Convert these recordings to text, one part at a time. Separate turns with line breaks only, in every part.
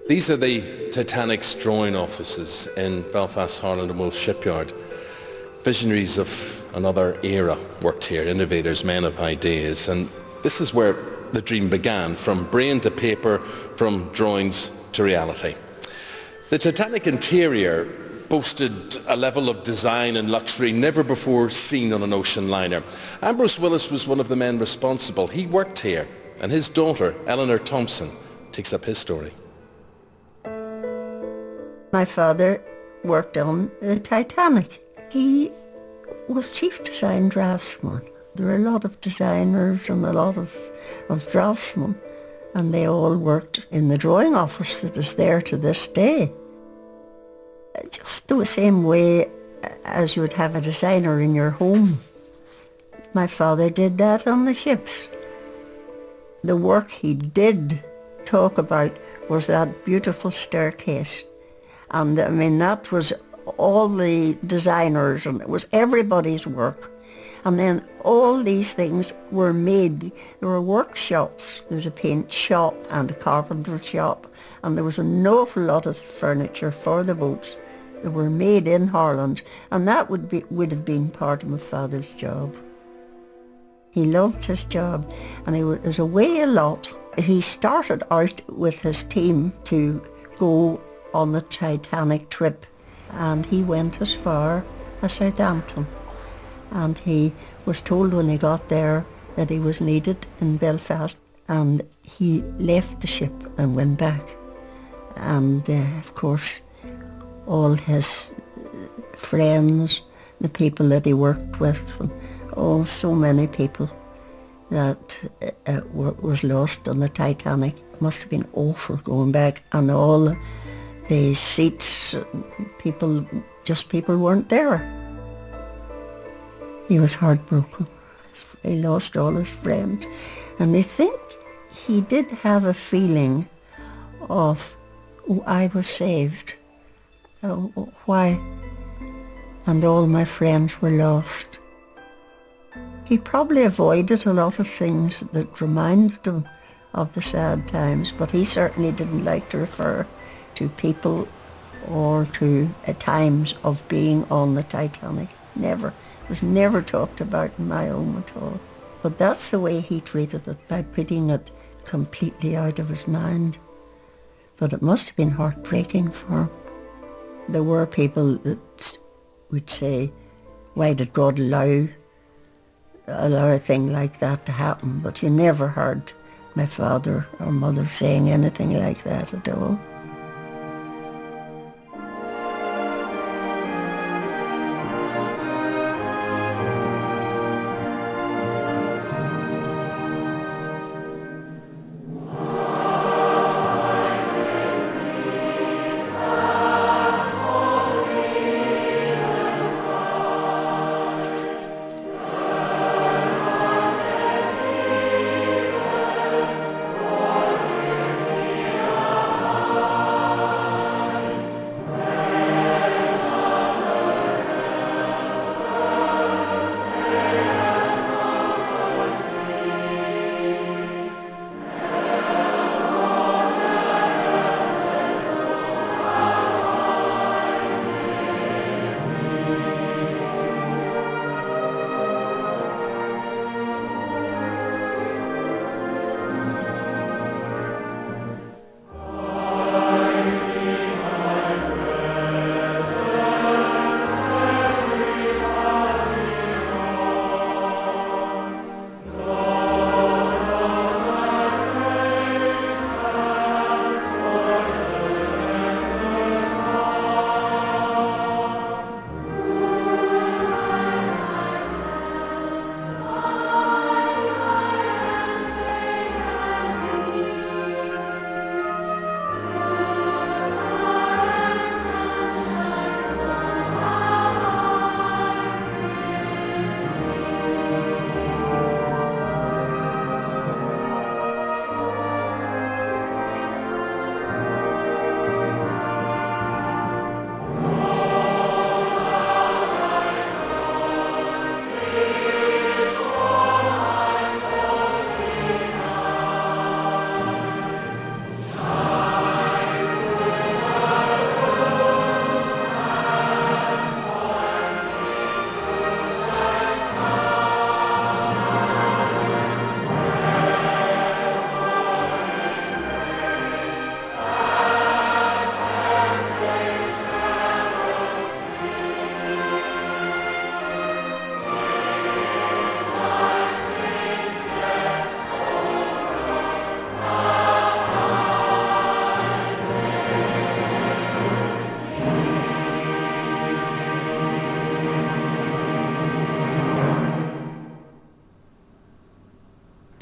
These are the Titanic's drawing offices in Belfast, Harland and Wolff shipyard. Visionaries of another era worked here, innovators, men of ideas, and this is where the dream began, from brain to paper, from drawings to reality. The Titanic interior boasted a level of design and luxury never before seen on an ocean liner. Ambrose Willis was one of the men responsible. He worked here, and his daughter, Eleanor Thompson, takes up his story.
My father worked on the Titanic. He was chief design draftsman. There were a lot of designers and a lot of draftsmen, and they all worked in the drawing office that is there to this day. Just the same way as you would have a designer in your home. My father did that on the ships. The work he did talk about was that beautiful staircase. And I mean, that was all the designers, and it was everybody's work. And then all these things were made. There were workshops. There was a paint shop and a carpenter shop, and there was an awful lot of furniture for the boats that were made in Harland, and that would have been part of my father's job. He loved his job, and he was away a lot. He started out with his team to go on the Titanic trip, and he went as far as Southampton, and he was told when he got there that he was needed in Belfast, and he left the ship and went back. And of course all his friends, the people that he worked with, and so many people that was lost on the Titanic. It must have been awful going back, and all the seats, people weren't there. He was heartbroken. He lost all his friends. And I think he did have a feeling of, oh, I was saved. Oh, why? And all my friends were lost. He probably avoided a lot of things that reminded him of the sad times, but he certainly didn't like to refer to people or to times of being on the Titanic. Never. It was never talked about in my home at all. But that's the way he treated it, by putting it completely out of his mind. But it must have been heartbreaking for him. There were people that would say, why did God allow a thing like that to happen? But you never heard my father or mother saying anything like that at all.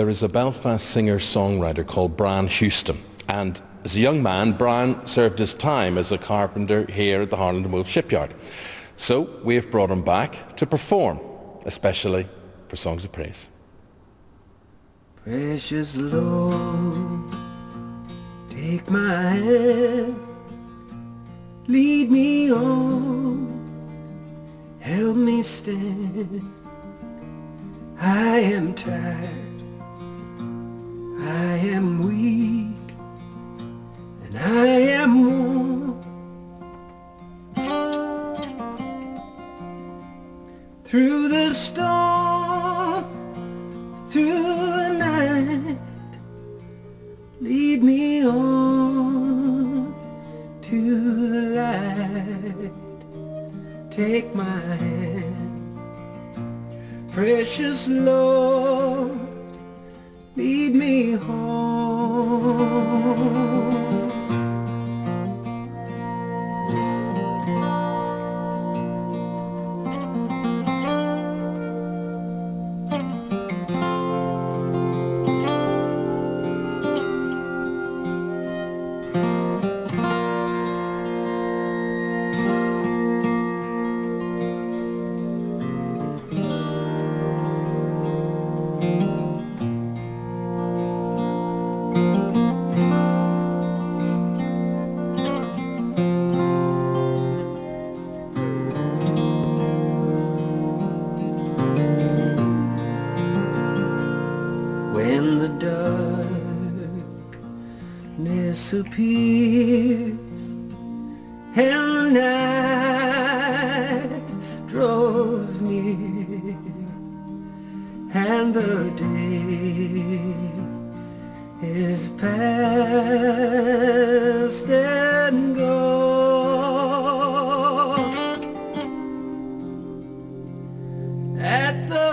there is a Belfast singer-songwriter called Brian Houston, and as a young man, Brian served his time as a carpenter here at the Harland and Wolff shipyard. So we have brought him back to perform, especially for Songs of Praise.
Precious Lord, take my hand, lead me on, help me stand. I am tired, I am weak, and I am worn. Through the storm, through the night, lead me on to the light. Take my hand, precious Lord, lead me home. When the darkness appears and the night draws near and the day is past and gone, at the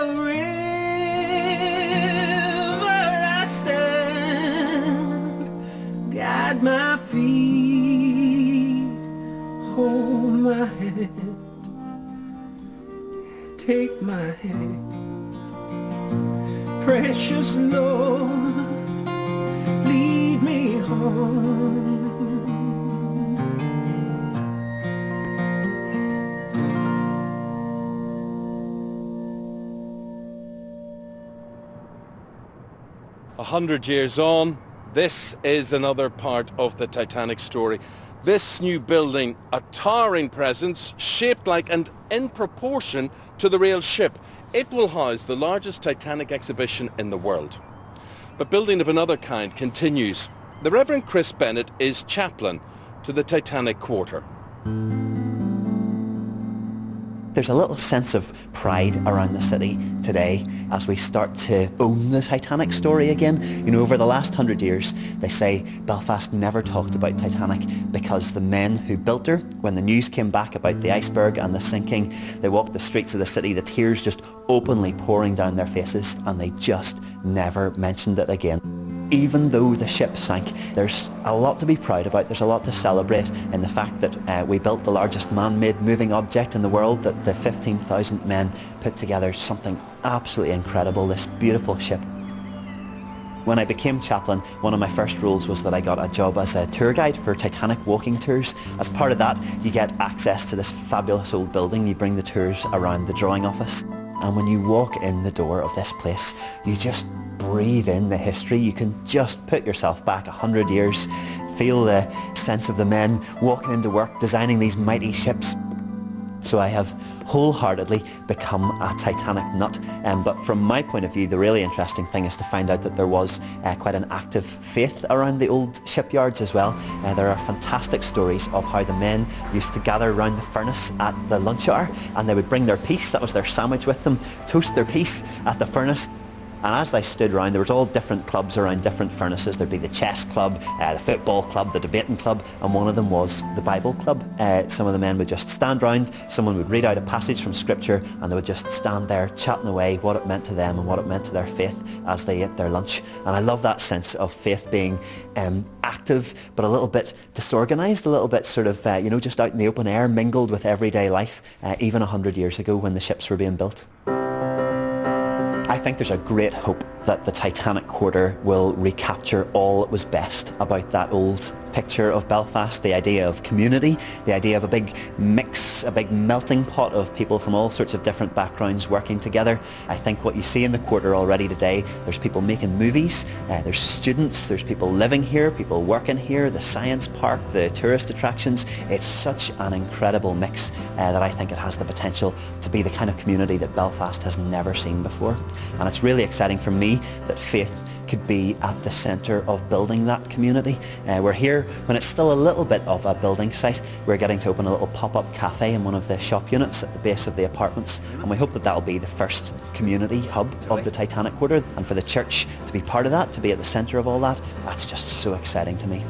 guide my feet, hold my hand, take my hand, precious Lord, lead me home.
100 years on, this is another part of the Titanic story. This new building, a towering presence, shaped like and in proportion to the real ship. It will house the largest Titanic exhibition in the world. But building of another kind continues. The Reverend Chris Bennett is chaplain to the Titanic Quarter.
There's a little sense of pride around the city today as we start to own the Titanic story again. You know, over the last 100 years, they say Belfast never talked about Titanic because the men who built her, when the news came back about the iceberg and the sinking, they walked the streets of the city, the tears just openly pouring down their faces, and they just never mentioned it again. Even though the ship sank, there's a lot to be proud about. There's a lot to celebrate in the fact that we built the largest man-made moving object in the world, that the 15,000 men put together something absolutely incredible, this beautiful ship. When I became chaplain, one of my first roles was that I got a job as a tour guide for Titanic walking tours. As part of that, you get access to this fabulous old building. You bring the tours around the drawing office. And when you walk in the door of this place, you just breathe in the history. You can just put yourself back 100 years, feel the sense of the men walking into work, designing these mighty ships. So I have wholeheartedly become a Titanic nut. But from my point of view, the really interesting thing is to find out that there was quite an active faith around the old shipyards as well. There are fantastic stories of how the men used to gather around the furnace at the lunch hour, and they would bring their peace, that was their sandwich with them, toast their peace at the furnace. And as they stood around, there was all different clubs around different furnaces. There'd be the chess club, the football club, the debating club, and one of them was the Bible club. Some of the men would just stand round, someone would read out a passage from scripture, and they would just stand there chatting away what it meant to them and what it meant to their faith as they ate their lunch. And I love that sense of faith being active, but a little bit disorganised, a little bit sort of, just out in the open air, mingled with everyday life, even 100 years ago when the ships were being built. I I think there's a great hope that the Titanic Quarter will recapture all that was best about that old picture of Belfast, the idea of community, the idea of a big mix, a big melting pot of people from all sorts of different backgrounds working together. I think what you see in the Quarter already today, there's people making movies, there's students, there's people living here, people working here, the science park, the tourist attractions. It's such an incredible mix that I think it has the potential to be the kind of community that Belfast has never seen before. And it's really exciting for me that Faith could be at the centre of building that community. We're here when it's still a little bit of a building site. We're getting to open a little pop-up cafe in one of the shop units at the base of the apartments, and we hope that that'll be the first community hub of the Titanic Quarter, and for the church to be part of that, to be at the centre of all that, that's just so exciting to me.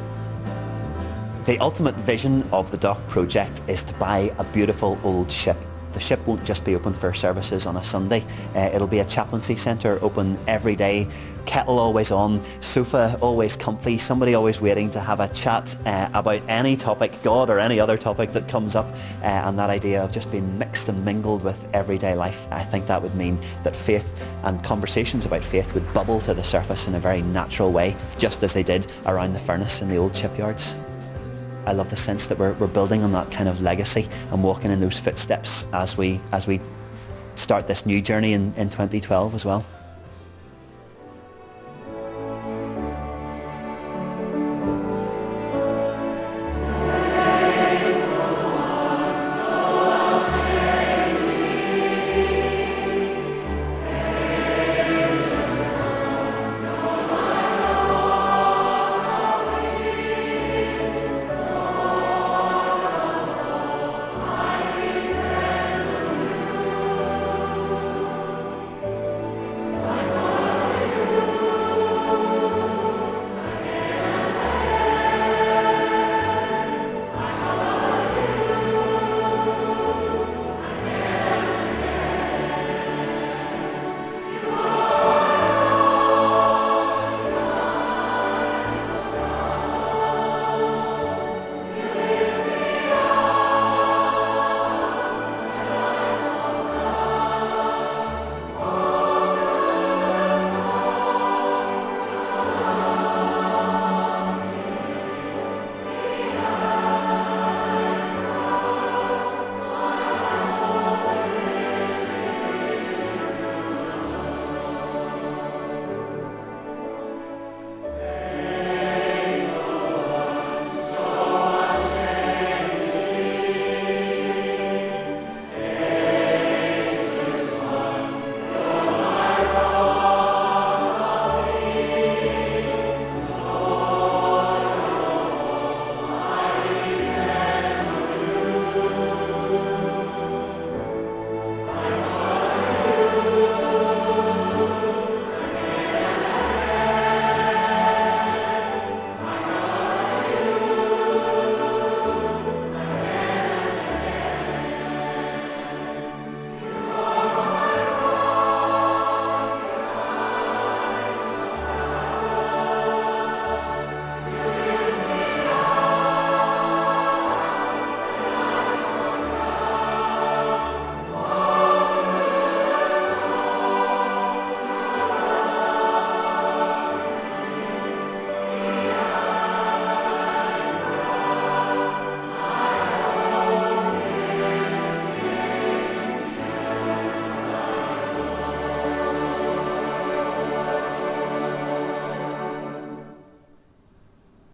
The ultimate vision of the dock project is to buy a beautiful old ship. The ship won't just be open for services on a Sunday. It'll be a chaplaincy centre open every day, kettle always on, sofa always comfy, somebody always waiting to have a chat about any topic, God or any other topic that comes up, and that idea of just being mixed and mingled with everyday life. I think that would mean that faith and conversations about faith would bubble to the surface in a very natural way, just as they did around the furnace in the old shipyards. I love the sense that we're building on that kind of legacy and walking in those footsteps as we start this new journey in 2012 as well.